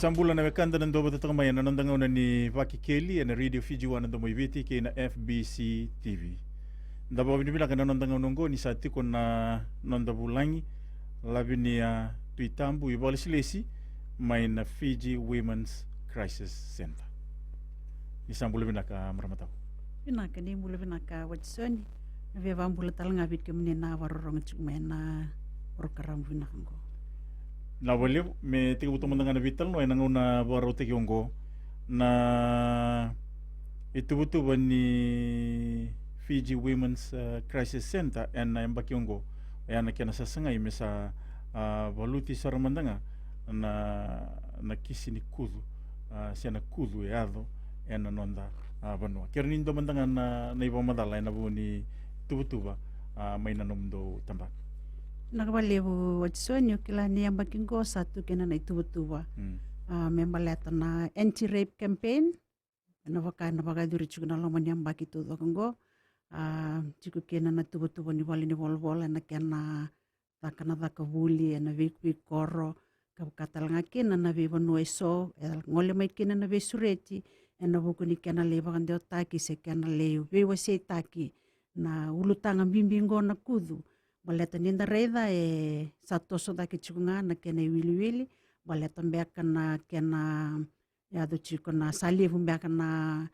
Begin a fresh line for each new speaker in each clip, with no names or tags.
Isambula na wekanda na ndoba tataka na nandanga una ni Vaki Kelly na Radio Fiji wana ndomo ibeti ke na FBC TV. Ndaba binibila kana nandanga unongo ni satiko na nandabulangi labi ni tuitambu ibali silesi mai na Fiji Women's Crisis Center. Isambula binaka maramatau.
Binaka ni mula binaka watsoni. Na veva mbula talanga bit ke menena warorong cumena program binakango.
Na wale me tiga buto mandanga na vital no enang una baro te kiongo na itu buto bani Fiji Women's Crisis Center na emba kiongo ya na kena sasanga imesa valuti saramandanga na kisi ni kudu siana kudu yado na nonda banua kernindo mandanga na iba madala na buni tubutuba may nanomdo tambak.
Nakabalewu watsoni kila ni yang bakingo satu kena na itu membaleta na anti-rape campaign na baka duri chukuna loman yang baki tu dokongo chiku kena na tubutuba ni wali ni wol na kena takana takabuli na vik koro katalanga kena na viva nueso ngole mai kena na vesureti na buku ni kena leba kan taki se kena leu vewa se taki na ulutanga bimbingo na kudu baleta ninda reda satoso da kichunga na kena wili baleta mbeka na kena ya do chiko na salivu mbeka na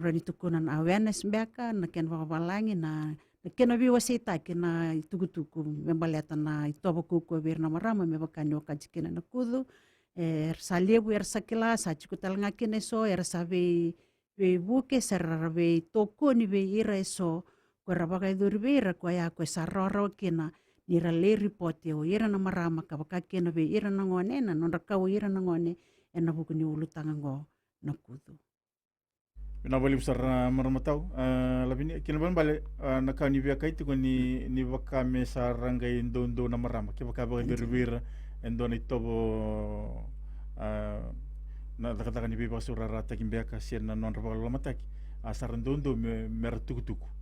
rani tukuna na awareness mbeka na kena wakabalangi na kena viwa seta kena tuku membaleta na itoba kuku na marama mebakani wakajikena na kudu salivu sakila sa chiko talanga kena so sabe buke sararabe toko ni be ira so ko rabaga durbeira ko ya ko saroro kena nira le report yo ira na marama ka baka kena be ira na ngone na nonda ka ira na ngone na buku ni ulutanga ngo na kudu
na bali besar maramatau labini kina ban bale na ka ni biakai tu ni baka me saranga indo na marama ke baka ba durbeira endo ni tobo na kata ni biba surara takin biaka sien na non rabalo mataki sarandondo meratukutuku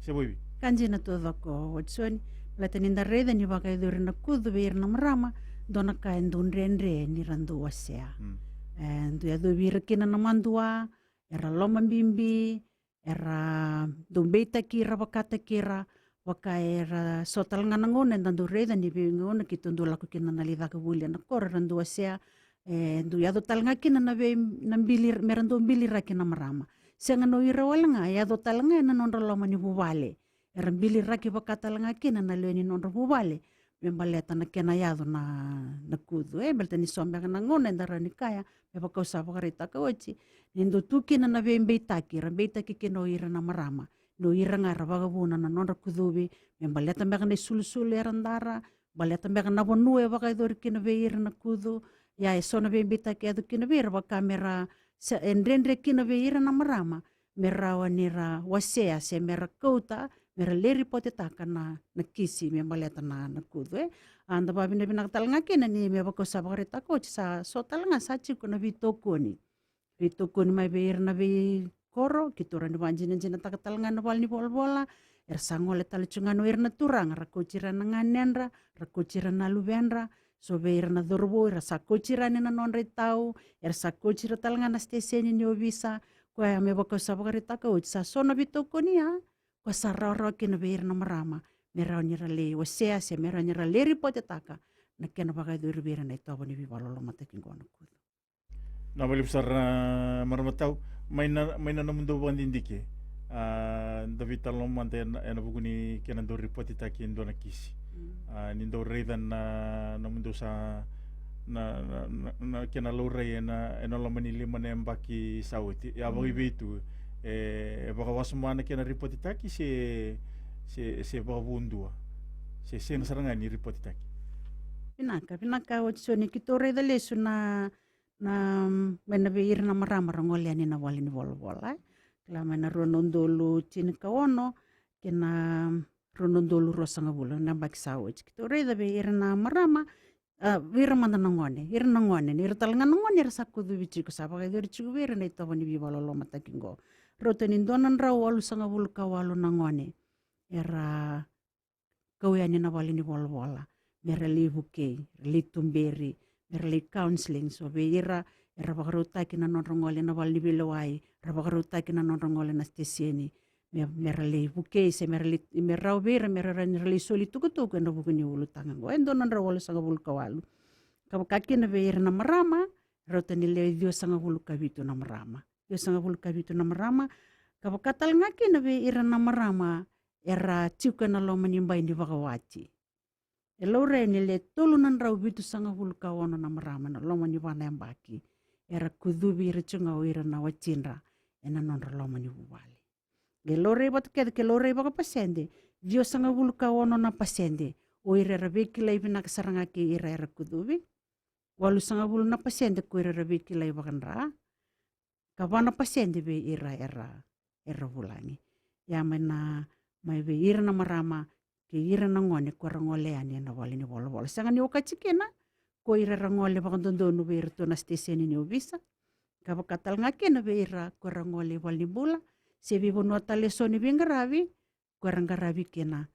Sebuibi.
Kanji na todo ko watsoni lataninda reda ni baka iduri na kudu beir na marama dona ka endun renre ni randu wasea. Ndu ya do bira kina na mandua era loma bimbi era dumbeita kira bakata kira waka era sotal ngana ngone ndandu reda ni be ngone kitundu laku kina na lida ka bulia na kor randu wasea ndu ya do tal ngakina na be na bilir merandu bilir kina marama. Sianga no ira walanga ya do talanga na nondra loma ni bubale era bili raki bakata langa kina na leni nondra bubale membaleta na kena ya do na kudu belta ni sombe na ngone ndara ni kaya me bakau sa bakarita ka ochi nindo tukina na bembe taki kino ira na marama no ira ngara bagabuna na nondra kudubi membaleta me ne sul era ndara baleta me na bonue bakador kina be ira na kudu ya sona bembe taki adu kina be ra kamera sa enrendre kina veira na marama merawa nira wasea se mera kouta mera leri pote taka na kisi me maleta na kudu anda babi na binak talanga kina ni me bako sabare tako sa so talanga sa chiku na vitoko ni mai veira na ve koro kitura ni wanjina jina taka talanga na wal ni bola sangole talchunga no irna turang rakochira na nganenra rakochira na luvenra so veira na dorbo sa kochira ni na nonre tau sa kochira talanga na steseni ni obisa ko ya me bako sabare taka sa sona vitoko ni ko sa raro kina veira na marama mera ni rale wasea se mera ni rale ripote taka na kena bagai dur veira na ito ni bibalolo mata kingona kudu
na bali besar maramatau may na mundo bandindike David talong mante na buguni kena do ripote taki ndo na kisi nindo redan na mundo sa na kena lore na lamani lima na mbaki sauti ya bagi betu baka wasmana kena report taki se babundua se nasaranga ni report taki
pinaka watsoni kitore da lesu na mena beir na marama ngole ni na wali ni bola klama na ronondolo tinikawono kena ronondolo rosanga bula na baki sauti kitore da beir na marama vira manda nangone ira nangone ni talanga nangone ira sakudu bichi ko sapa ga chiku vira na ito ni bibalolo mata kingo roto ni donan ra walu sanga bulu kawalu nangone era kawya ni na wali ni bola mera livu ke litumberi merali counseling so be ira wakaruta kina nonrongole na wal nibilawai wakaruta kina nonrongole na stesieni merali buke se merau bera merali soli tukutuku na bukuni ulu tangan go endo nan rawol sanga bulu kawalu kabakaki na be ira na marama rota nile dio sanga bulu kabitu na marama dio sanga bulu kabitu na marama kabakatal ngaki na be ira na marama era tiuka na lo manimbai di wakawati elore nile tulu nan raw bitu sanga bulu kawono na marama na lo manibana yambaki era kudubi ira chunga ira na wachinra ena nonra lo manibuwali gelore bat ke lore baka pasende dio sanga bulu kawono na pasende o ira rabeki lai bina kasaranga ki ira era kudubi walu sanga bulu na pasende ko ira rabeki lai bakanra kabana pasende be ira era bulangi ya mena mai be ira na marama ke ira na ngone ko rangole ani na wali ni bolo sanga ni okachikena ko ira rangole bakandondonu be ira to na station ni obisa kabakatal ngake na be ira ko rangole wali bula se vivo no talesoni bingaravi garavi kena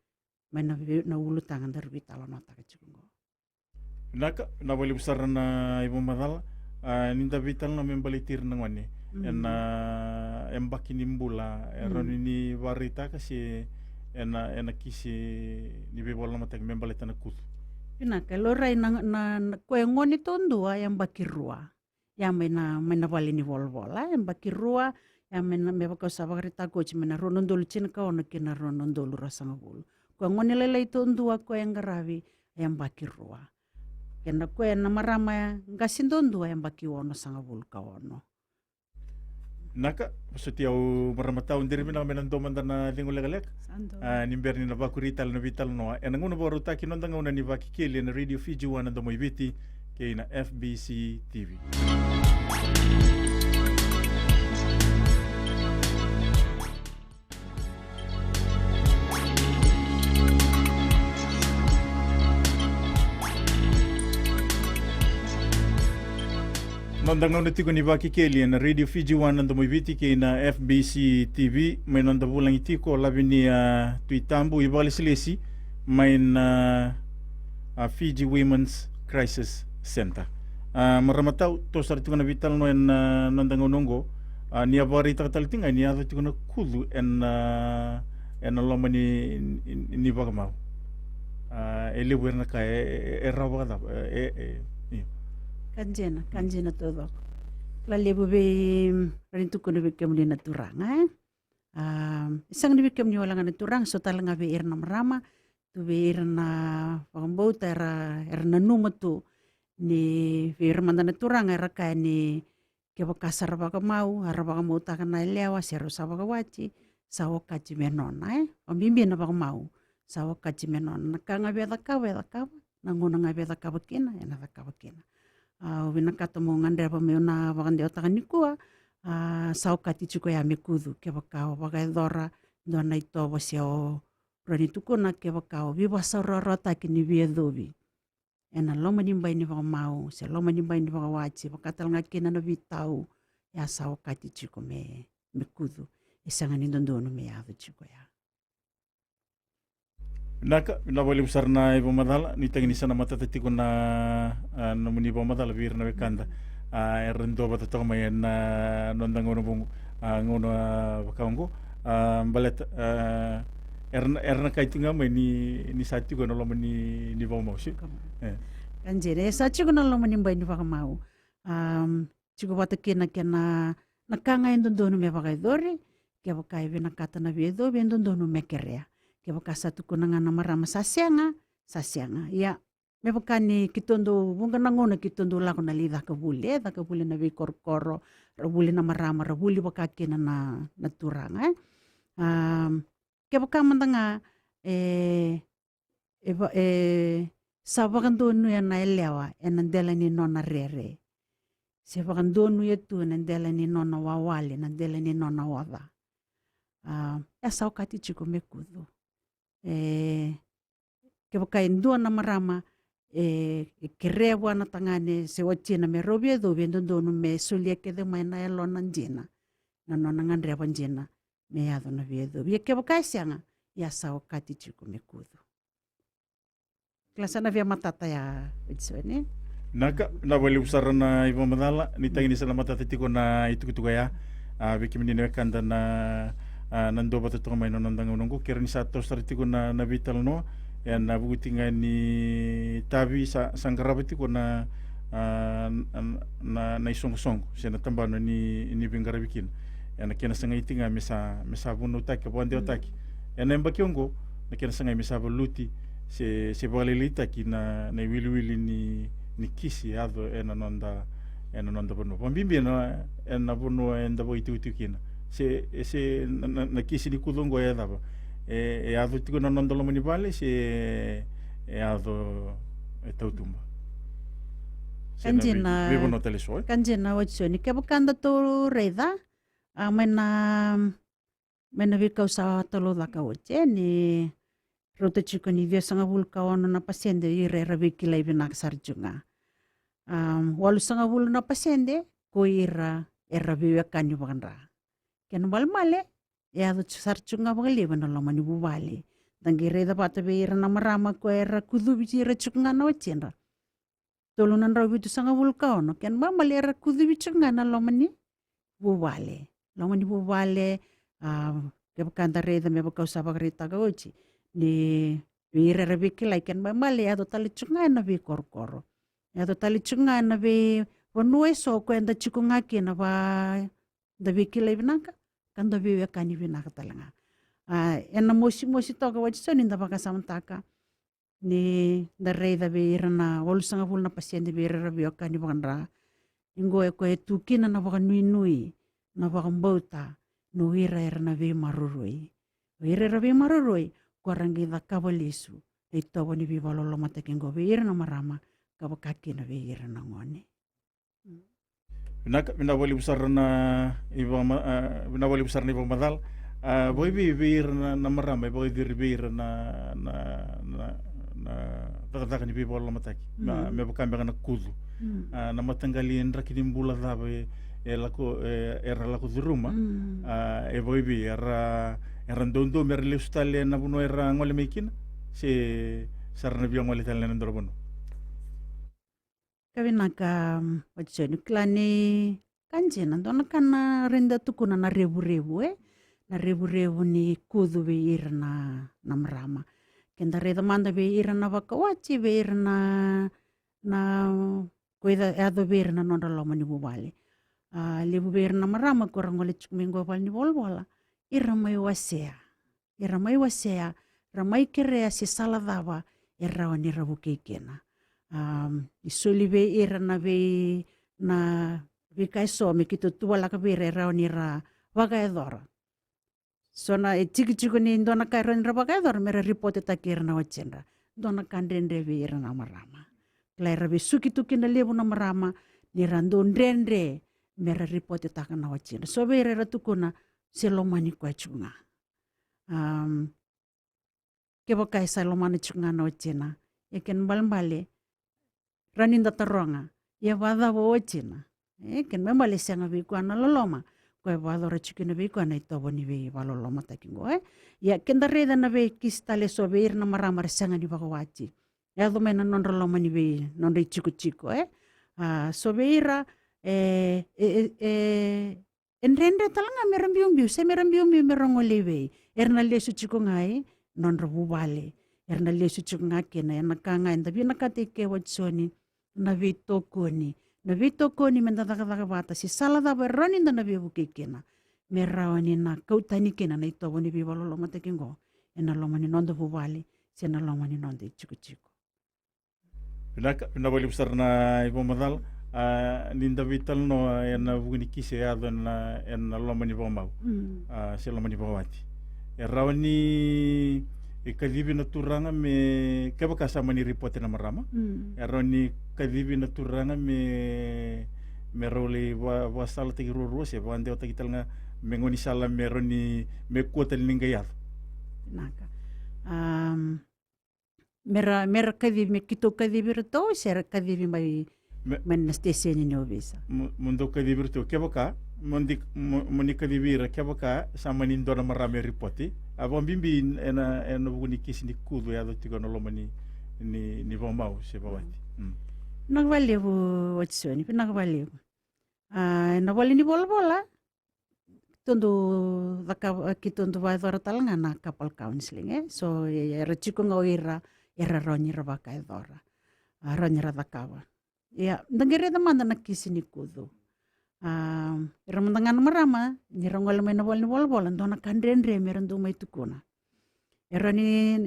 mana na ulu tangan darbi talo nota kachungo
naka na wali besar na ibu madal ninda vital na membalitir na ngani ena embaki nimbula eron ini warita kasi ena kisi ni bebol na matek membalita na kutu
ina kalorai na ko ngoni tondua yang bakirua yang mena wali ni volvola yang bakirua ya mena baka sabagrita coach mena ronondolu china ka ono kina ronondolu rasanga bulu ko ngone lele itu ndua ko yang garavi yang bakirua kena ko na marama ngasindondua yang baki ono sanga bulu ka ono
naka setiau maramatau ndiri mina menando mandana lingulegalek nimber ni nabaku rital na vital no enanguna boru taki nondanga una ni baki kili na radio Fiji wana ndo moibiti ke na FBC TV nondang nona tiko ni baki keli na radio Fiji wana ndo moibiti ke na FBC TV may nonda bulang itiko labi ni tuitambu ibali silesi may na Fiji Women's Crisis Center maramatau to sartiko na vital no en nondang nongo ni abari takatalitinga ni ado tiko na kulu en loma ni bagamau elewer na ka rawa
kanjena todo la lebu be rintu kono be kemni na turanga isang ni kemni wala na turang so talanga be irna marama tu be irna pambauta era na numatu ni be irna na turanga era ka ni ke bakasar baka mau araba mau ta kana lewa sero sawa wachi sawa kachi menona pambimbi na baka mau sawa kachi menona kanga be da ka nangona ngabe da ka bakina ena da ka bakina wina kata mo ngandre pa meona wakande otaka nikua sao kati chuko ya mekudu ke bakao bagai dora dona ito wasio rani tukuna ke bakao viva sarorota kini viedovi ena loma nimbai ni mau se loma nimbai ni wachi bakatal ngakina na vitau ya sao kati chuko mekudu isanga ni dondono me ya chuko ya
naka na wali besar na ibu madala ni tangi ni sana mata tiko na nomuni ibu madala bir na bekanda rendo bata to may na nondang ngono ngono bakaongo balet erna kaitinga may ni sati ko na lomo ni ibu mau si
kanjere sa chuko na lomo ni mbay ni baka mau chuko bata kina nakanga dondono me bagai dore ke bakai vena kata na viedo dondono me kerea ke baka satu kunanga na marama sasianga ya me baka ni kitondo bunga nangona kitondo lako na lida ka bule na be korkoro rabuli na marama rabuli baka kina na turanga ke baka mandanga sabagandonu ya na elewa enandela ni nona rere se bagandonu ya tu enandela ni nona wawali enandela ni nona wada ya saukati chiko mekudu ke baka indua na marama kerewa na tangane se wachina me robia do bendono me sulia ke de maina elona njina na nona ngandre banjina me ado na viedo bia ke baka sianga ya sao kati chiku me kudu klasa na via matata ya itsone
Naka na wali usara na iba madala ni tangi ni salamata titiko na itu ya biki menini kanda na nando batu tunga mai nonandang unungku kira ni satu tiko na vital no ya na butinga ni tabi sangkara tiko na na isong song sena tambano ni bingara bikin ya na kena sengai tinga mesa bunu taki bonde otaki ya na mbakiongo na kena sengai mesa luti se balilita ki na wili ni kisi ado ena nonda bono pambimbi na bono enda bo itu kina se na kisi ni kudongo ya daba ado tiko na nonda lomani vale se ado tautumba
Kanjina
vivo no telesoy
kanjina wachoni ke bukanda to reda mena vikau sa tolo da ka wache ni rota chiko ni via sanga vulka ono na pasende i re raviki lai bina sarjunga walu sanga vulu na pasende ko ira era viwa kanyu bagandra ken male ya do sarjunga bagali bana lomani bubali dangi reda pata be ira na marama ko era kudu bici ra chunga na wachenra tolo nan rawi tu sanga vulka ono ken male era kudu bici na lomani bubali ke bakanda reda me bakau sabak rita ga uchi ni vira raviki lai ken male ado tali chunga na vi korkoro ado tali chunga na vi vonue so ko enda chikunga ki na va da viki lai vinaka kan da vi kani vinaka talanga ena mosi to ga wachi soni nda baka samantaka ni da reda vira na olusanga vulna pasiende vira ravi kani vakandra ingo e ko e tukina na vaka nui na vaka mbauta no ira era na vi marurui vira ravi marurui korangi da kabalisu e tobo ni viva lolo mate kengo veira na marama kaba kaki na veira na ngone
Mina wali besar na iba madal boy veira na marama boy veira na takatakan ni viva lolo mate me bukan na kudu na matanggali endra kidimbula dabe era laku di rumah boy era dondo merle ustale na buno era ngole mekin se sarna biang ngole talen ndoro bono
kavinaka wachoni klani kanjena dona kana renda tukuna na rebu na rebu ni kudu be irna na marama kenda reda manda be irna vakawachi be irna na koida ado be irna nonda loma ni bubale lebu be irna marama korang ngole chukmingo bal ni bolbola iramai wasea ramai kerea si saladava era ni rabuke kena isoli be era na be kai so me kito tua la ka be era ni ra waga edora sona e chiku ni ndona ka ron ra waga edora mera report ta kirna wachenra dona kandende be era na marama klaira be suki tukina lebu na marama ni rando ndrendre mera report ta kana wachenra so be era tukuna selomani kwa chunga kebo kai selomani chunga no chena eken balmbale raninda taronga ya vada wo chena eken membale sanga vi kwa na loloma kwa vada ra chukina vi kwa na itobo ni vi valoloma takingo ya kenda reda na ve kistale so ve na marama sanga ni bakawachi ya do mena non roloma ni vi non de chiku so veira enrende talanga merambiumbiu se merambiumbiu merongoleve erna lesu chiku ngai non robubale erna lesu chiku ngake na nakanga enda bina kateke watsoni na vitokoni mendadaka bata si salada beroni na nabibuke kena merawani na kautani kena na ito boni bibalo loma tekingo ena loma ni nondo bubale se na loma ni nondo chiku
Pina bali besar na ibo madal ninda vital no ena bugni kise ado na loma ni bomau se loma ni bawati erawani kadibi na turanga me kebaka sama ni report na marama erawani kadibi na turanga me role wa sala tegi ruru se bande o tagital nga mengoni sala meroni me kuota ninga ya
naka mera kadibi me kito kadibi reto se kadibi mai men station ni obisa
mundo kadibi reto kebaka moni kadibi ra kebaka sama ni ndona marame reporti abon bimbi ena buguni kisi ni kudu ya do tigono lomani ni bomau se bawati
Nagvaleu Watson, pinagvaleu. Nawali ni bola-bola. Tundu kitundu vai dora talanga na couple counseling so era chiku nga era ronyi ra baka dora ronyi ra dakawa ya dangere da manda na kisi ni kudu era mandangan marama ni rongol mai na bol ndona kandrendre merendu mai tukuna era ni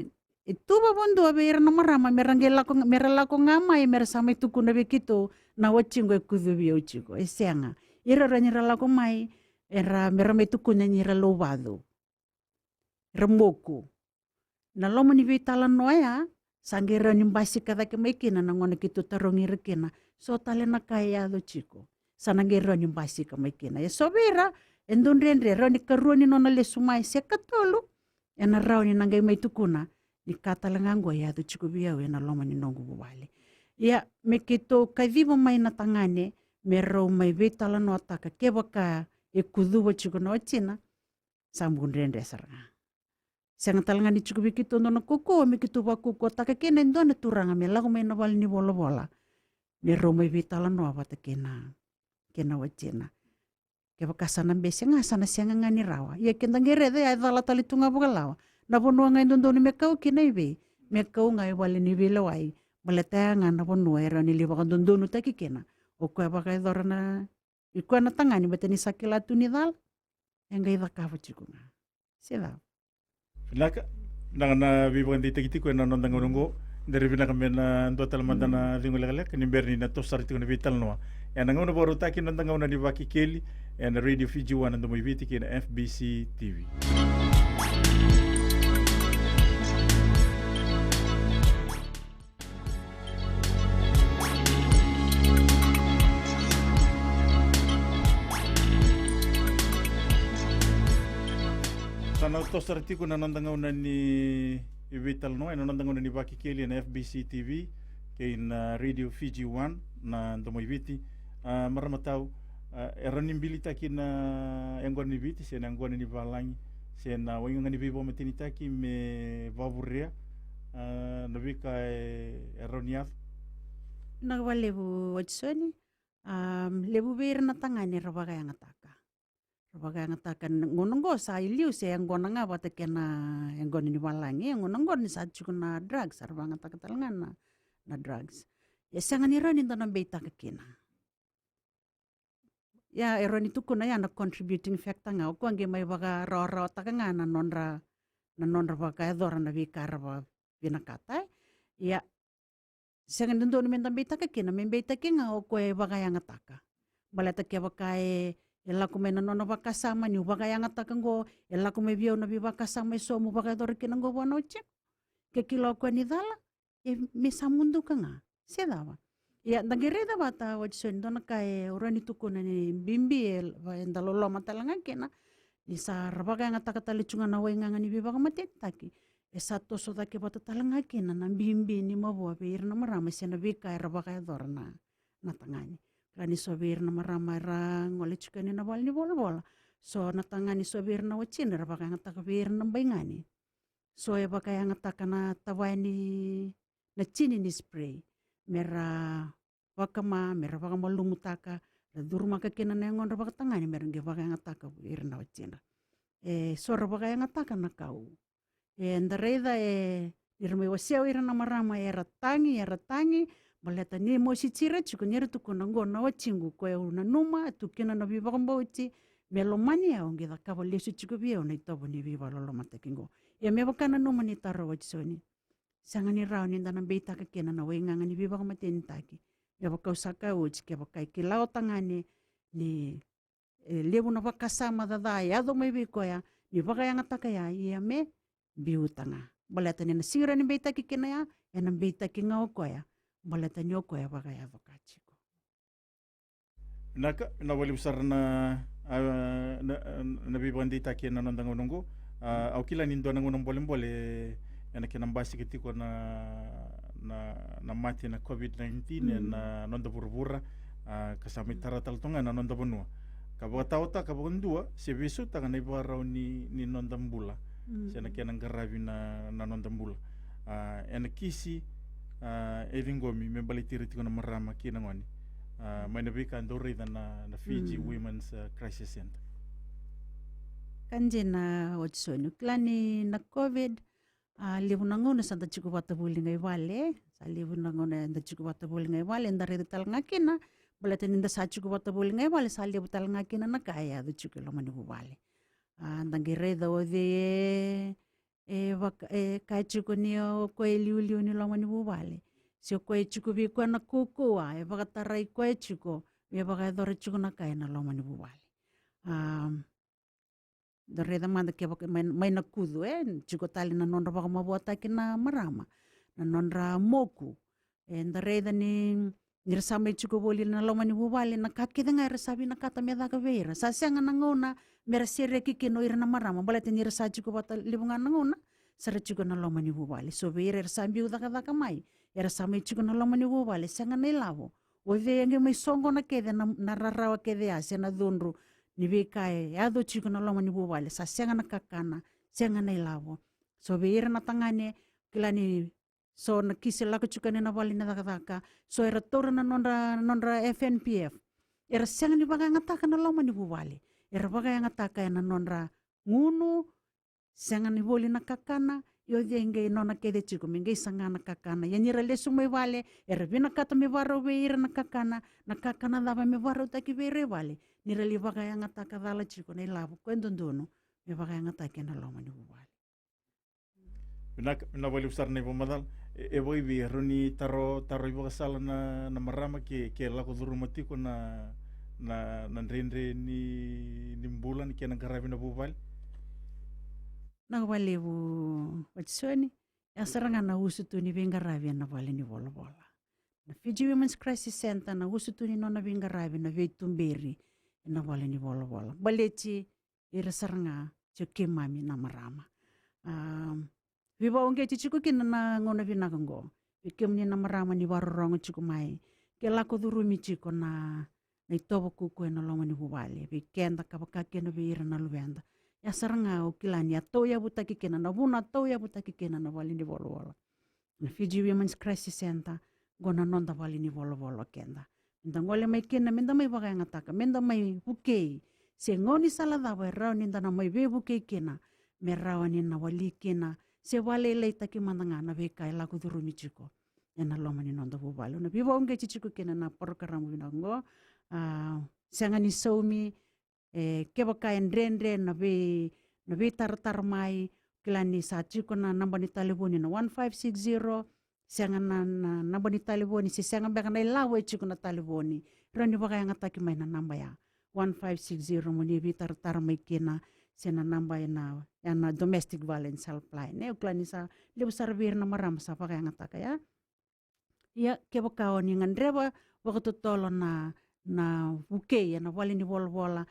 itu babondu abe era na marama merala ko ngamai mer sama tukuna bekitu na watchingo kudu bi uchiko esenga era ronyi ra lako mai era merame tu kunya nyira lobado remoku na lomo ni vitala noya sangira ni basi kada ke mekina na ngone kitu tarongi rekina so tale na kaya do chiko sanangira ni basi ka mekina ya sobira endonrendre roni karoni nona le sumai se katolu ena rauni nangai mai tukuna ni katalangango ya do chiko biau na lomo ni nongu bubale ya mekito kavivo mai na tangane mero mai vitala no ataka kebaka e kuduwa chiko no china sambun rende saranga sanga talanga ni chiko bikito no kuko mi kitu ba kuko taka kene ndone turanga me lago me no bal ni bola me roma vitala no avata kena wachina ke bakasana besenga sana senga ngani rawa ya kenda ngere de ai dala tali tunga bugalawa na bono ngai ndoni me kau kina ibe me kau ngai bal ni velo ai baleta nga na bono era ni liba ndonu taki kena o ko ba kai dorana iko na tangani betani sakila tunidal engai da kava chikuna sila
Pinaka na vivan di tiki ko na nondang urungo dari pinaka mena ndo talamanda na dingulale kan berni na tosar itu na vital no ya na ngono boru taki nondang una di baki keli ya na radio Fiji wana ndo mo viti kina FBC TV. Sana tosar tiku na nondang una ni vital no na nondang una ni baki keli na FBC TV kina radio Fiji 1 na ndo mo viti maramatau eranim bilita kina engwan ni viti sen engwan ni valangi sen wengan ni vivo metini taki me vavuria nabi ka eroniaf
nagwalebu watsoni lebu bir na tangani rabaga yang ataka ngonongo sa iliu se yang gonanga bata kena yang goni ni walangi yang ngonongo ni sa na drugs arbanga takatalangan na drugs ya sangani rani ndana beita kena ya eroni tukuna ya na contributing factor nga ko ange mai baga ro takanga na nonra baga dora na vikara ba binakata ya sangani ndoni menda beita kena membeita kenga o ko baga yang ataka balata ke bakai ela kumena nono bakasama ni baga yang ataka ngo ela kume bio na bi bakasama so mu baga dora kena ngo bonoche ke kilo ko ni dala me samundu kanga sedawa ya nagireda bata watson dona kai urani tukuna ni bimbi enda lolo matalanga kena ni sa rabaga yang ataka talicunga na wenga ni bi baga matitaki esato so take bata talanga kena na bimbi ni mabo bir na marama sena bi kai rabaga dora na tangani rani sobir na marama rang ole chukani na bal ni bola so na tangani sobir na wachin rabaga yang ataka bir na baingani so e baka yang ataka na tawani na chini ni spray mera wakama mera wakama lumutaka la durma ka kena na ngon rabaka tangani mera nge baka yang ataka bir na wachin so rabaka yang ataka na kau ndareda irme wasio ira na marama era tangi baleta ni mo si chira chuko nyere tukuna ngona wachingu ko una numa tukina na biba kombochi melomania onge da kabo lesu chuko bia ona itobo ni biba lolo matakingo ya me bakana numa ni taro wachsoni sangani rauni ndana beita ka kena na wenga ngani biba komaten taki ya baka usaka uchi ke baka kilao tangani ni lebu na bakasama dada ya do mai biko ya ni baka yang ataka ya me biutanga baleta ni singra ni beita ki kena ya ena beita ki ngao ko ya baleta nyoko ya baka ya vakachiko
naka na wali besar na bibandi taki na nondang unungo au kila ni ndo nangunong boleh yana kena basi kitiko na mati na COVID-19 na nonda burbura kasama taratal tonga na nonda bonua kabaka tauta kabaka ndua se besu tanga na ibarau ni nonda mbula sana kena ngaravi na nonda mbula ena kisi evingomi me balitiri tiko na marama kina ngoni mai na vika andori na Fiji Women's Crisis Center.
Kanje na Watson klani na COVID livu na ngona sa chiku wata buli ngai wale sa livu na ngona nda chiku wata buli ngai wale nda re tal ngakina balate ninda sa chiku wata buli ngai wale sa livu tal ngakina na kaya do chiku lo mani wale ndangi re do de kai chiku ni o ko liu ni lo mani wale si ko chiku bi ko na kuku e baka tarai ko chiku e baka do re chiku na kaya na lo mani wale da reda manda ke mai na kudu chico tali na nonra baka mabuata ki na marama na nonra moku da reda ni nirsama chico boli na loma ni bubali na kakida nga sabi na kata me daga veira sa senga na ngona mera sere ki no ira na marama balate nirsa chico bata libunga na ngona sara chico na loma ni bubali so veira sabi daga daga mai era sama chico na loma ni bubali senga na lavo o ve nge mai songo na kede na rarawa kede ase na donru ni vikae ado chico na loma ni bubale sa senga na kakana senga na ilavo so beira na tangane kila ni so na kisi lako chico na bali na daka so era tora na nonra FNPF era senga ni baga ngataka na loma ni bubale era baga ngataka na nonra ngunu senga ni boli na kakana yo denge nona kede chico minge sanga na kakana yanira lesu me vale era vina kata me varo beira na kakana dava me varo taki beire vale nira li baga yang ataka dala chico na ilavu kwendo ndono me baga yang ataka na loma ni bubale
na bali usar na ipomadal e boi vi roni taro ibo kasala na marama ke lako duru matiko na nrenre ni mbulan ke na garabi na bubale
na wale bu watsoni ya saranga na usu tu ni bengarabi na wale ni bola na Fiji Women's Crisis Center na usu tu ni nona bengarabi na veitumberi na wale ni bola baleti ira saranga choke mami na marama viva onge chiku kina na ngona vinagango vikemni na marama ni warorongo chiku mai ke lako durumi chiku na itobo kuku na loma ni bubale vikenda kabaka na vira na luvenda ya saranga o kilani ya toya butaki kena na buna toya butaki kena na wale ni bola na Fiji Women's Crisis Center gona nonda wale ni bola kenda minda ngole mai kena minda mai baga ngataka minda mai bukei se ngoni sala da wa rau ninda na mai be bukei kena me rawani na wali kena se wale lei taki mandanga na be kai la kuduru mi chiko ena loma ni nonda bubalo na bibo nge chichiko kena na porokaramu binango sanga ni soumi ke bakaendre na be tar mai kilani sa chiko na namba ni taliboni na 1560 sanga na namba ni taliboni si sanga beka na ilawe chiko na taliboni rani baka yang ataki mai na namba ya 1560 muni bi tar mai kena sena namba na domestic violence helpline ne kilani sa lebu sarvir na maram sa baka yang ataka ya ke baka oni ngandreba waktu tolo na buke ya na wali ni bola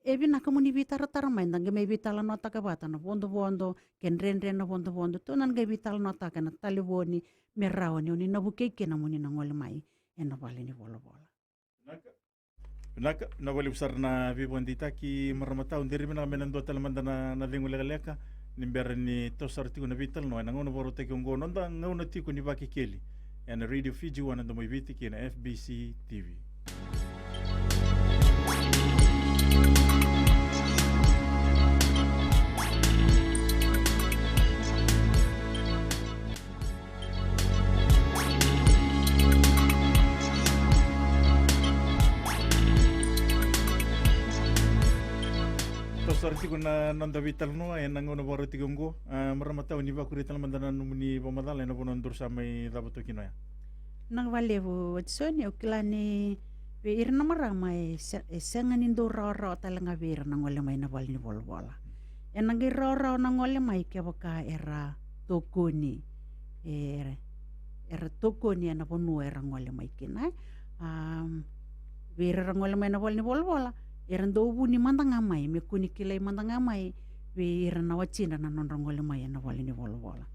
ebi na kamuni bitar mai ndange me bitala no taka bata na bondo ken renre na bondo to nan ge bitala no taka na taliboni merawani oni na buke ke na muni na ngol mai ena wali ni bola
na wali usar na vibondita ki maramata undiri na menando talamanda na lingu legaleka nimbera ni tosar tiku na vital no na ngono boro te ngo nonda ngono tiku ni baki keli ena Radio Fiji wana ndo mo viti ki na FBC TV. Sarti kuna nanda vital no ay nangono boro tigongo maramata ni ba kurital mandana numuni pamadala na bonon dur samay dabato kinoya
nang valevo watsoni okilani be irna marama senga nindo rara talanga ver nang ole mai na valni volvola enang rara nang ole mai ke baka era tokoni era tokoni na bonu era ngole mai kina ver ngole mai na valni volvola eran do buni mandanga mai me kuni kilai mandanga mai be irana wachina na non rangole mai na wali ni vola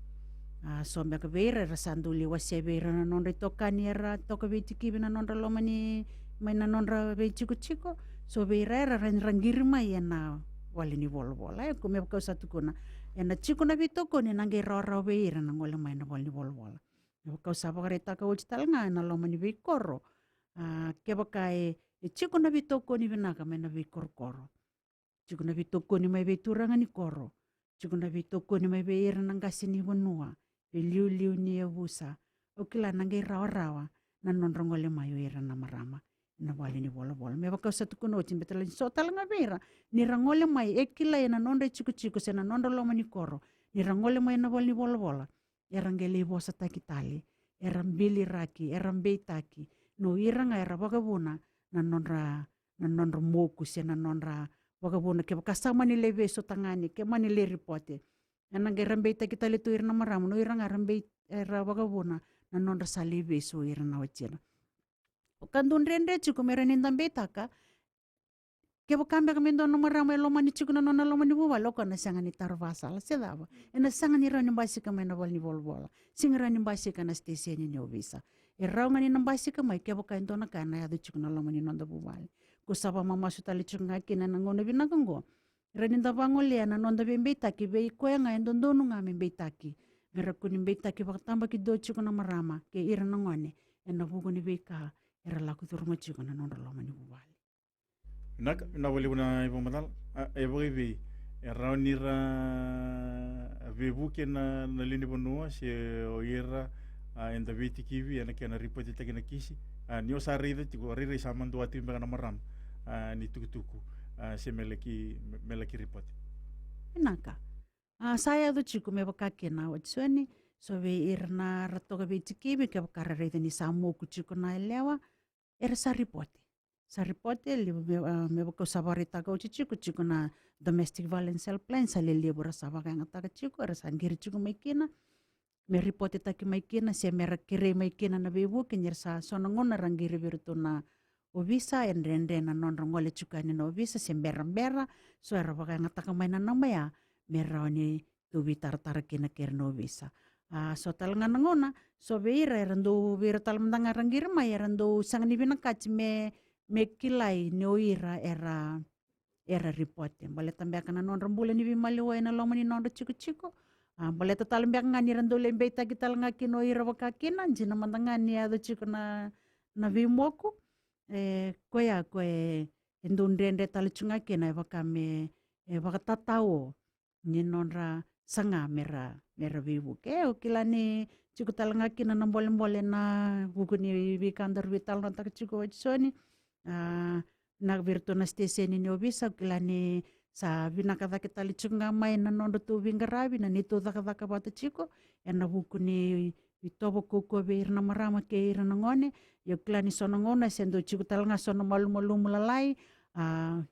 so me ka vera rasanduli wase vera na non tokani era toka be tiki na non lomani mai na non ra be chico so vera rangir mai na wali ni vola ko me ka satu kuna ena chico na bitoko ni nange rara be irana ngole mai na wali vola Kau saba kareta ka uchi talanga na loma ni vei koro. Ke baka e chiko na vitoko ni vinaka me na vei koro. Chiko na vitoko ni mai vei turanga ni koro. Chiko na vitoko ni mai vei ira nangasi ni wanua. Ve liu ni e vusa. O kila nangai rawa na nonrongole mai o ira na marama. Na wali ni bola. Me baka sa tuku no chin betala so talanga veira. Ni rangole mai e kila e na nonre chiko se na nonro loma ni koro. Ni rangole mai na wali ni bola. Erangele vosa takitali, erambili raki, erambei taki, no iranga era vagabuna, na nonra moku se na nonra vagabuna, ke bakasama ni leve so tangani, ke mani le ripote. Enang erambei takitali tu irna maramu, no iranga erambei era vagabuna, na nonra sa leve so irna wachena. Kandun rende chuku mera nindambei taka, ke bakambe kami ndo no marama loma ni chuku na nona loma ni buwa loko na sanga ni tarvasa la sedava ena sanga ni rani basi kami na wal ni volvola singa rani basi kana stesen ni ovisa e raunga ni nambasi kami ke bakai ndo na kana ya chuku na loma ni nonda buwa ko saba mama sutali chuku ngaki na ngona bina kango rani nda bangole na nonda bembe taki be ko nga ndo ndo nga membe taki mera kuni be taki bakatamba ki do chuku na marama ke ira na ngone ena bugo ni beka era laku turma chuku na nonda loma ni buwa
na wali una ibo madal e boivi e raunira vebuke na lini bonua se o ira enda viti kiwi ana kena ripoti takina kisi ni o sarida tiko rira sama ndo ati mbana maram ni tukutuku se meleki ripoti
naka saya do chiku me bakake na watsoni so ve irna ratoga viti kiwi ke bakara rida ni samo ku chiku na elewa era sa ripoti me bako sabarita ka chiku na domestic violence helpline sa le bora sabaka ngata ka chiku era sangiri chiku maikina me report taki maikina se mera kire maikina na bebu kenyer sa sonongona rangiri virtu na ovisa rende na non rongole chukani na ovisa se mbera so era baka ngata ka maina na maya mera ni tu vitar kina ker no ovisa so talanga ngona so beira erando vira talmandanga rangiri mai erando sangni bina me kilai no ira era reporte bale tambia kana non rambula ni bimali wa ina lomani non chiku bale tatal mbia ngani rando lembe ta kita langa kino ira waka kina jina mandanga ni ado chiku na vimoku koya endun rende tal chunga kina waka me waka tatao ni non ra sanga mera vivu ke okilani chiku talanga kina na mbole na buku ni vikandar vital na tak chiku wachoni na virtu na stesen ni obisa kilani sa vinaka kita licunga mai na nondo tu vingarabi na nito daka bata chiko na buku ni vitobo koko ver na marama ke ira na ngone yo kilani sono ngona sendo chiku talanga sono malu mulalai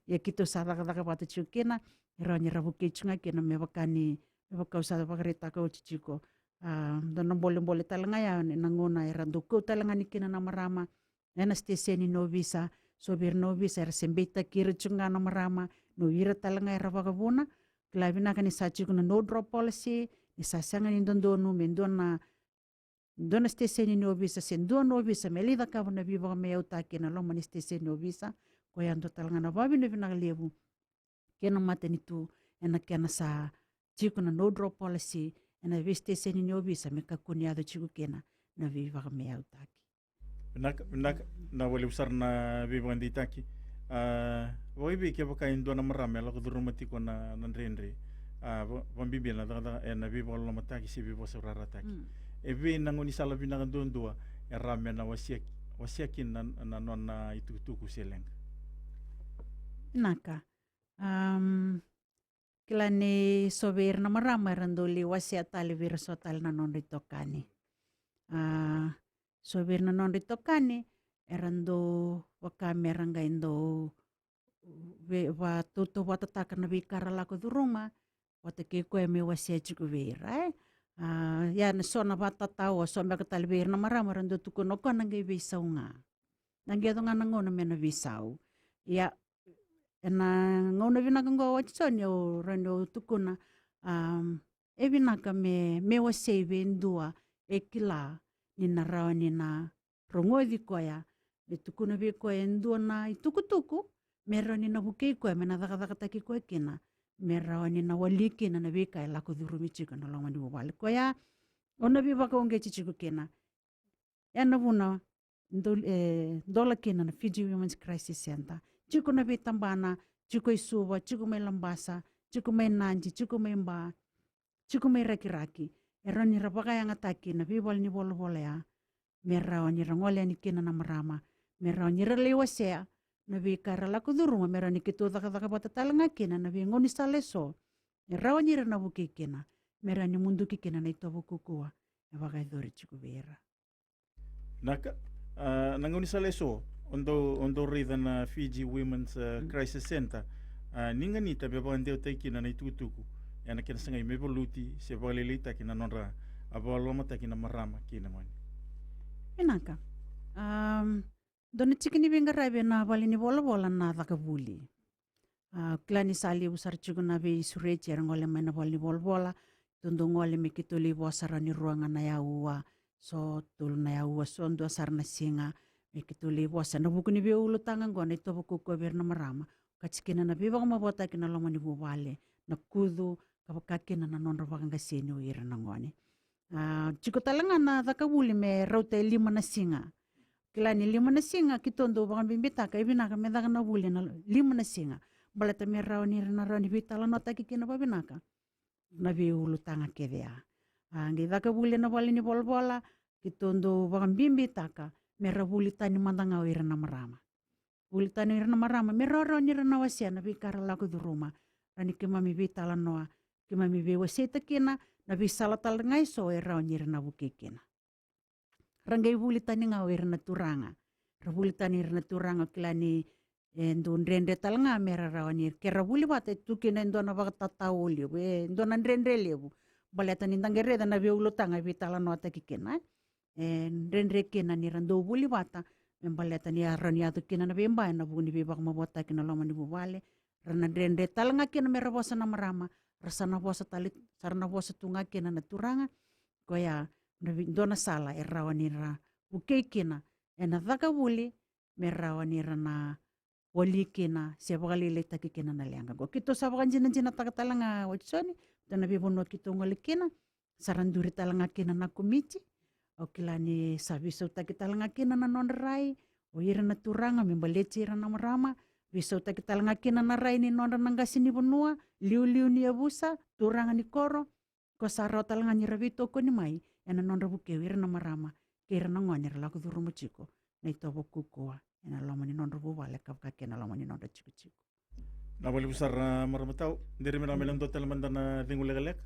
ya kito sa daka bata chiko kena iranya rabuke chunga kena me bakau sa bakareta ka chiko dono boleh talanga ya na ngona irando ko talanga ni kena na marama na stesen ni obisa so bir novi ser sembeta kira chunga na marama no ira talanga era vagabuna klavina kan sa chukuna no drop policy ni sa sanga ni dondo mendona dona stesen ni visa sendo no visa melida ka na viva me uta kena lo mani stesen no visa ko yando talanga na vabi no vina lebu kena mateni tu ena kena sa chukuna no drop policy ena vi stesen ni visa me ka kunyado chuku kena na viva me uta
na wali usar na vivan di taki woi ke baka indo na marame la kudur mati ko na nrenre van bibi na na vivo la mataki si vivo sa rara taki evi nangoni sala bina ndondua rame na wasiakin na nona itu ku seleng
naka kilani sober na marama randoli wasiatali virsotal na non ritokani sober na non ritokani erando wakame rangaindo wa tutu wata takana vikara lako duruma wata ke koe me wasia chiku vera ya na sona wata tawa so me katali vera na marama rando tuku no kona ngai visau nga nangi adonga na ngona me na visau ya na ngona vina kango wachoni o rando tuku na e vina ka me wasia vendua e kila ni na rawa ni na rongoi koya me tuku na vi koe endua na tuku mera ni na bukei koe me na daka taki koe kena mera ni na waliki na vi kai lako durumi chika na longwa ni wale koya ona vi waka onge chichiku kena ena vuna dola kina na Fiji Women's Crisis Center. Chiku na vitambana, chiku isuva, chiku may lambasa, chiku may nanji, chiku may mba, chiku may raki-raki. Ero ni rabaka yang ataki na vibol ni bolo ya. Merao ni rangole ni kina na marama. Merao ni relewasea na vikara la kuduruma. Merao ni kitu daka bata talanga kina na ngoni sa leso. Merao ni rana buki kina. Merao ni mundu kina na ito bukukua. Ebaka idori chiku vera.
Naka nanguni sa leso ondo rida na Fiji Women's Crisis Center. Ninga nita beba andeu taiki na itutuku. Yana kina sangai mevoluti se valelita kina nonra abaloma kina marama kina mani.
Enaka. Dona chikini benga rabe na balini bola na takabuli. Klani sali usar chiku na be surechi ngole mana balini bola. Tundu ngole me kituli bosara ni ruangan na yaua. So tul na yaua so ndo asar na singa. Me kituli bosa na buku ni be ulu tangan gona ito buku ko berna marama. Kachikina na be baka mabota kina loma ni bubale. Na kudu kapakakina na nonra baka ngasini o ira na ngoni. Chiku talanga na takabuli me raute 5 na singa. Kilani 5 na singa kitondo baka bimbitaka ibinaka medaka na buli na 5 na singa. Balata me rao ni bitala no taki kina babinaka. Na be ulu tanga kedea. Ngi takabuli na bali ni bola kitondo baka bimbitaka me rabuli tani mandanga o ira na marama. Buli tani ira na marama me rao ni na wasia na bikara laku duruma. Rani kemami bitala noa kemami be waseta kina na bisala talangai so rao ni na bukikina. Rangai buli tani ngau na turanga. Rabuli tani na turanga kilani endo ndrende talanga mera rao ni kera buli bate tukina endo na baka tatauli endo na ndrende lebu. Baleta ni tangere na be ulutanga bitala no atakikina. Ndrende kina ni rando buli bata membaleta ni arani atu kina na bemba na buni be baka mabota kina loma ni bubale. Rana ndrende talanga kina mera bosa na marama. Rasana bosa talit sarana bosa tunga kina na turanga koya dona sala rawanira ukekina ena takabuli me rawanira na wali kina sebali le takikina na leanga go kito sabakan jina takatalanga watsoni dana bibono kito ngolikina saranduri talanga kina na kumici o kilani sabiso takitalanga kina na nonrai o ira na turanga me baleci ira na marama biso takitalanga kina na rai ni nonra nangasi ni bonua liu ni abusa turanga ni koro ko saro talanga ni rabito ko ni mai ena nonra buke ira na marama kira na ngoni la ku duru muchiko na ito bokukoa ena loma ni nonra bu wale ka kena loma ni nonra chiku
Na bali besar maramatau diri mena melang total mandana tingulegalek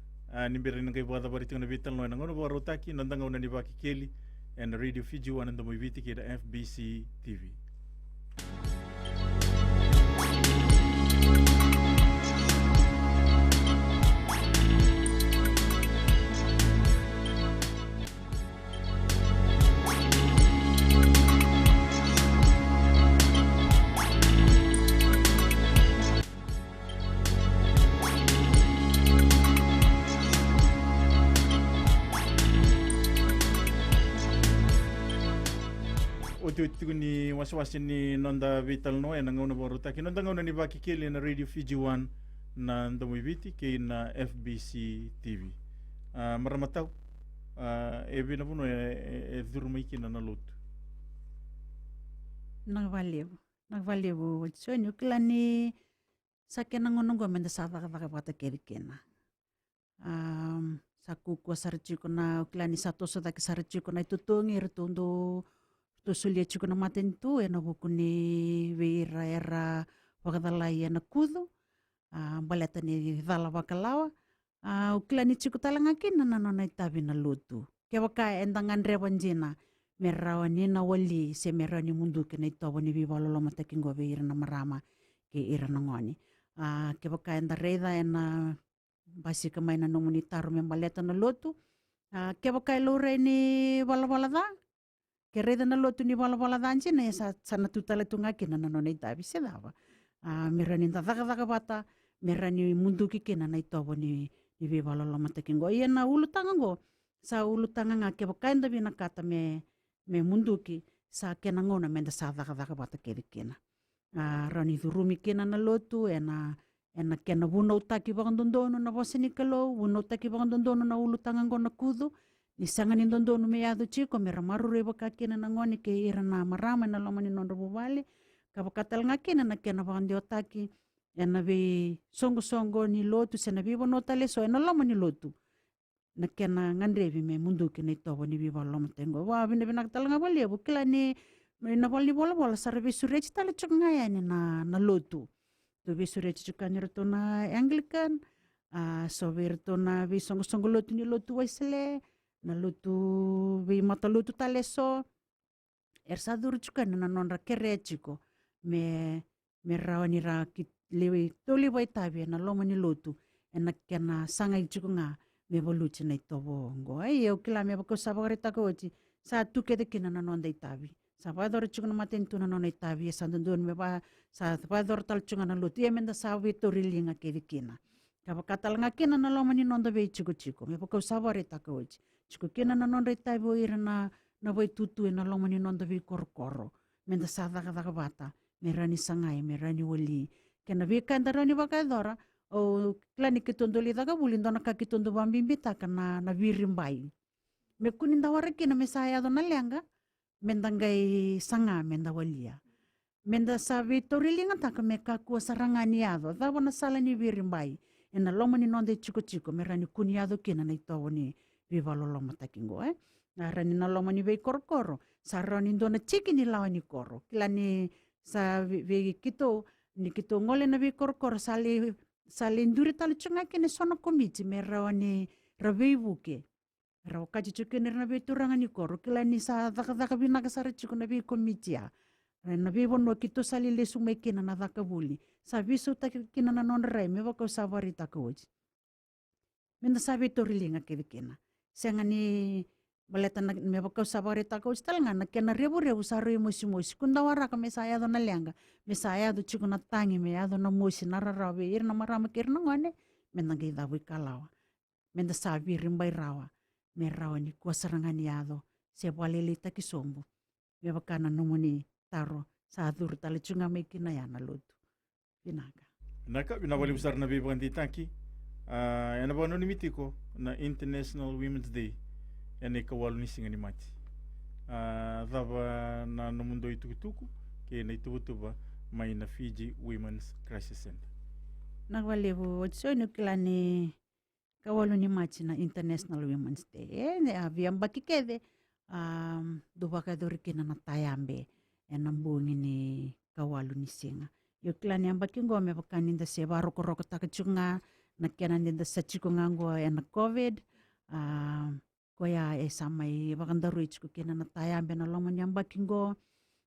ni birin ngai buat bari na vital no ngono bo rotaki nandanga una ni baki keli and Radio Fiji one and the movie kida FBC TV. Utu ni waswasi ni nonda vital no na ngona boruta ki nonda ngona ni baki kili na Radio Fiji 1 na ndomiviti ki na FBC TV. Maramatau ebi na puno durumiki na nalutu.
Nagvaleu sonyo klani sakena ngono menda sava ka bata kerikena. Saku ko sarchiko na klani sato sota ki sarchiko na itutungi ritundo to sulia chico na maten tu na bukuni veira era wakadalai na kudu baleta ni vala wakalawa uklani chico talanga kina na nona itabi na lutu ke waka endangan rewanjina merawa ni na wali se merawa ni mundu ke na itobo ni viva lolo matakingo veira na marama ke ira na ngoni ke waka enda reida ena basi kamay na nomunitaru membaleta na lutu ke waka ilore ni wala da kereda na lotu ni wala danji na sa sana tutala tunga kina na nona itabi se dava merani tataka bata merani mundu kina na itobo ni be wala lama takingo ia na ulutanga go sa ulutanga nga ke bakaenda bina kata me mundu ki sa kena ngona menda sa taka bata kina rani durumi kina na lotu ena kena buno utaki bakandondono na bosini kalo buno utaki bakandondono na ulutanga go na kudu ni sanga ni ndondonu me yado chiko me ramaru reba kakina na ngoni ke ira na marama na loma ni nondo bubale kapakatal ngakina na kena bakandi otaki ena be songo ni lotu sena bibo notale so ena loma ni lotu na kena ngandrevi me mundu ke na itobo ni bibo loma tengo wa bine bina katal ngabali bu kila ni na bali bola sarbe sureci tale chuk ngaya ni na lotu to be sureci chukani roto na Anglican so be roto na be songo lotu ni lotu waisele na lotu be mata lotu tale so sadur chukani na nonra kerechiko me rawani ra lewe toli wai tabi na loma ni lotu ena kena sanga ichuko nga me voluchi na itobo ngo ai eu kila me bako sabagare takochi sa tukede kina na nonda itabi sa bador chuko na matentu na nonda itabi sa ndon me ba sa bador tal chuko na lotu e menda sa we torilinga kede kina kaba katal nga kina na loma ni nonda be chiko me bako sabagare takochi chuko kina na nonda itabi o ira na wai tutu na loma ni nonda be korkoro menda sa daga bata me rani sangai me rani wali kena vika ndarani vakadora o klani kitondoli daga bulindo na kakitondo bambimbita kana na virimbai me kuninda warakina me saya dona lenga mendangai sanga menda walia menda sa vitorilinga taka me kakua sarangani ado dava na sala ni virimbai ena loma ni nonde chiko me rani kuniado kina na itowo ni vivalo loma takingo na rani na loma ni vei korokoro sa rani ndona chiki ni lawa ni koro klani sa vi kito ni kito ngole na vi korokoro sale nduri tali chunga kene sono komiti me rawani raveivuke raw kaji chukene na vi turanga ni koro kila ni sa daka binaga sara chuko na vi komiti ya na vi wono kito sali le sume kina na daka buli sa viso ta kina na non rai me bako sa varita koji menda sa vi torilinga kede kina senga ni baleta na me bako sa varita koji talanga na kena rebu sa ro mosi kunda waraka me saya do na lenga me saya do chiko na tangi me ado na mosi na rarawe ir na marama kir na ngone menda ngai da kalawa menda sa vi rimbai rawa me rawa ni kuasarangani ado se walele ta kisombo me bakana numuni taro sa dur tale chunga me kina yana lotu pinaga
naka bina wali besar na bi bandi tanki ena bono ni mitiko na International Women's Day ene kawalu ni singa ni mati dava na no mundo itukutuku ke na itubutuba mai na Fiji Women's Crisis Center
nagwalevo so no klani kawalu ni mati na International Women's Day aviamba kikede dubaka dorikina na tayambe enambungi ni kawalu ni singa yo klani amba kingo me bakaninda se baro koroko takachunga na kenaninda sa chikungango ena COVID koya samai bakandaru ichku kena na tayambe na loma nyamba kingo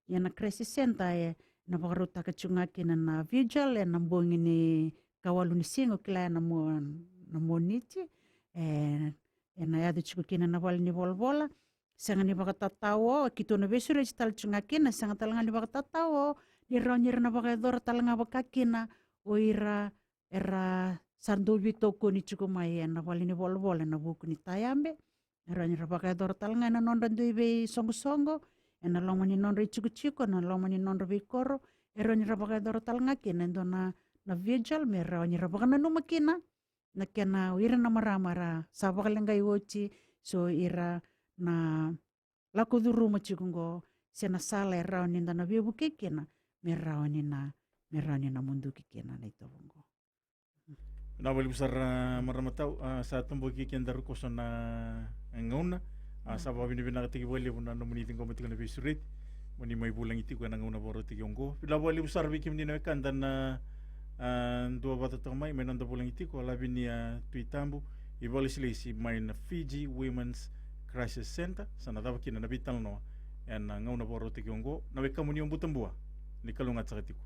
yana crisis center na bakaruta kachunga kena na vigil na mbongi ni kawalu ni singo kila na mo niti na yadu ichku kena na wali ni volvola sanga ni bakatatawo kito na besure tal chunga kena sanga talanga ni bakatatawo ni rawnyer na bakador talanga bakakina oira era sandulbi toko ni ichku mai na wali ni volvola na buku ni tayambe rani rabaka dor talanga na nonda ndui songo ena loma ni nonda chiko na loma ni nonda be koro rani rabaka dor talanga kena ndona na vigil me rani rabaka na numa kina na kena ira na maramara sabaka lenga iwochi so ira na lako duru ma chikungo sena sala rani ndana bebu kekena me rani na mundu kekena na itobongo
na wali besar maramatau sa tumbo kikian daru koso na ngauna sa babini bina tigi wali buna no muni tingo mati kana bisurit muni mai bulang iti ko na ngauna boro tigi ongo bila wali besar bikim dina kanda na dua bata tamai menon da bulang iti ko labini tuitambu ibali silisi mai na Fiji Women's Crisis Center sana dawa kina na bital no en ngauna boro tigi ongo na weka muni ombutambua ni kalungat sakatiku